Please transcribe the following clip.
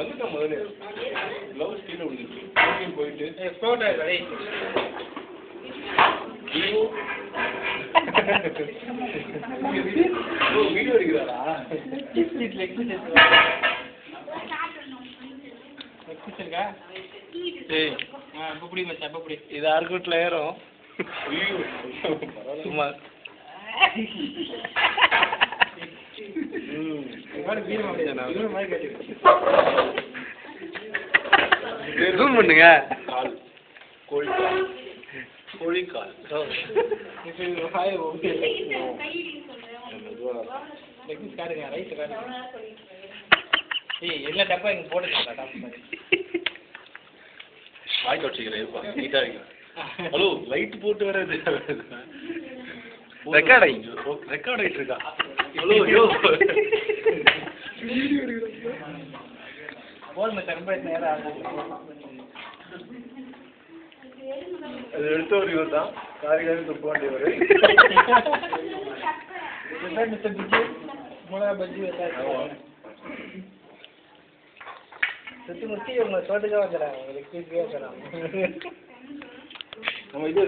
வந்துட்டோம் முதல்ல க்ளவுஸ் கீழே விழுந்துச்சு போயிட்டு வீடியோ எடுக்கிறாரா இது ஆர்கூட்ல ஏறும் சும்மா பண்ணுங்க கோழிக்கால் எல்லா டப்பா இங்க போட்டு வாய் தொடச்சிக்கிறேன் இருப்பா நீட்டா வைக்கிறேன் ஹலோ லைட் போட்டு வராது ரெக்கார்ட் ஆகிட்டு இருக்கா ஹலோ யோ அது எடுத்தவர் இவர் தான் காரிகாரி துப்ப வேண்டியவர் மிளகா பஜ்ஜி சுற்றி முற்றி உங்க தோட்டத்துக்காக வந்துடுறாங்க உங்களுக்கு வந்துடுறாங்க நம்ம இது